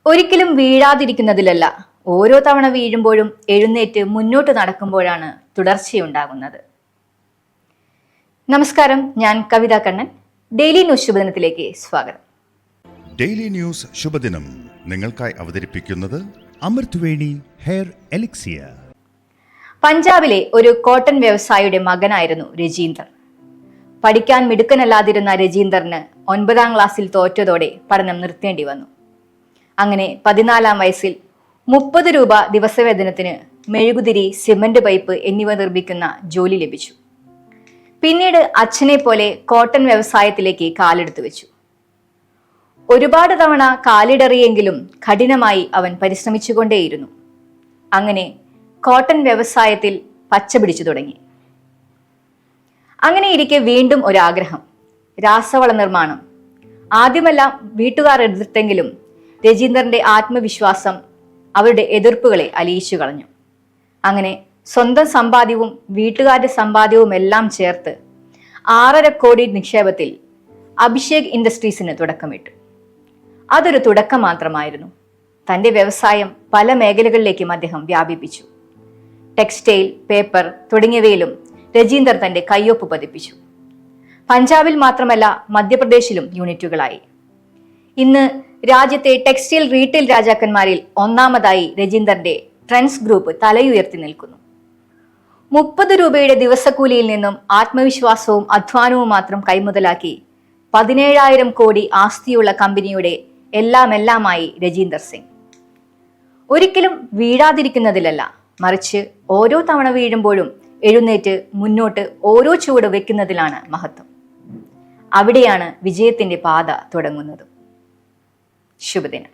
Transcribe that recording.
ഒരിക്കലും വീഴാതിരിക്കുന്നതിലല്ല, ഓരോ തവണ വീഴുമ്പോഴും എഴുന്നേറ്റ് മുന്നോട്ട് നടക്കുമ്പോഴാണ് തുടർച്ചയുണ്ടാകുന്നത്. നമസ്കാരം, ഞാൻ കവിത കണ്ണൻ. ഡെയിലി ന്യൂസ് ശുഭദിനത്തിലേക്ക് സ്വാഗതം. ഡെയിലി ന്യൂസ് ശുഭദിനം നിങ്ങൾക്കായി അവതരിപ്പിക്കുന്നത് അമൃത്വേണി ഹെയർ എലിക്സിയർ. പഞ്ചാബിലെ ഒരു കോട്ടൺ വ്യവസായിയുടെ മകനായിരുന്നു രജീന്ദർ. പഠിക്കാൻ മിടുക്കനല്ലാതിരുന്ന രജീന്ദറിന് 9ാം ക്ലാസ്സിൽ തോറ്റതോടെ പഠനം നിർത്തേണ്ടി വന്നു. അങ്ങനെ 14ാം വയസ്സിൽ 30 രൂപ ദിവസവേതനത്തിന് മെഴുകുതിരി, സിമന്റ് പൈപ്പ് എന്നിവ നിർമ്മിക്കുന്ന ജോലി ലഭിച്ചു. പിന്നീട് അച്ഛനെ പോലെ കോട്ടൺ വ്യവസായത്തിലേക്ക് കാലെടുത്തു വെച്ചു. ഒരുപാട് തവണ കാലിടറിയെങ്കിലും കഠിനമായി അവൻ പരിശ്രമിച്ചുകൊണ്ടേയിരുന്നു. അങ്ങനെ കോട്ടൺ വ്യവസായത്തിൽ പച്ച പിടിച്ചു തുടങ്ങി. അങ്ങനെ ഇരിക്കെ വീണ്ടും ഒരാഗ്രഹം, രാസവള നിർമ്മാണം. ആദ്യമെല്ലാം വീട്ടുകാർ എതിർത്തെങ്കിലും രജീന്ദറിന്റെ ആത്മവിശ്വാസം അവരുടെ എതിർപ്പുകളെ അലിയിച്ചു കളഞ്ഞു. അങ്ങനെ സ്വന്തം സമ്പാദ്യവും വീട്ടുകാരുടെ സമ്പാദ്യവും എല്ലാം ചേർത്ത് 6.5 കോടി നിക്ഷേപത്തിൽ അഭിഷേക് ഇൻഡസ്ട്രീസിന് തുടക്കമിട്ടു. അതൊരു തുടക്കം മാത്രമായിരുന്നു. തന്റെ വ്യവസായം പല മേഖലകളിലേക്കും അദ്ദേഹം വ്യാപിപ്പിച്ചു. ടെക്സ്റ്റൈൽ, പേപ്പർ തുടങ്ങിയവയിലും രജീന്ദർ തന്റെ കയ്യൊപ്പ് പതിപ്പിച്ചു. പഞ്ചാബിൽ മാത്രമല്ല, മധ്യപ്രദേശിലും യൂണിറ്റുകളായി. ഇന്ന് രാജ്യത്തെ ടെക്സ്റ്റൈൽ റീറ്റെയിൽ രാജാക്കന്മാരിൽ ഒന്നാമതായി രജീന്ദറിന്റെ ട്രെൻഡ്സ് ഗ്രൂപ്പ് തലയുയർത്തി നിൽക്കുന്നു. 30 രൂപയുടെ ദിവസക്കൂലിയിൽ നിന്നും ആത്മവിശ്വാസവും അധ്വാനവും മാത്രം കൈമുതലാക്കി 17,000 കോടി ആസ്തിയുള്ള കമ്പനിയുടെ എല്ലാമായി രജീന്ദർ സിംഗ്. ഒരിക്കലും വീഴാതിരിക്കുന്നതിലല്ല, മറിച്ച് ഓരോ തവണ വീഴുമ്പോഴും എഴുന്നേറ്റ് മുന്നോട്ട് ഓരോ ചുവട് വെക്കുന്നതിലാണ് മഹത്വം. അവിടെയാണ് വിജയത്തിന്റെ പാത തുടങ്ങുന്നത്. ശുഭദിനം.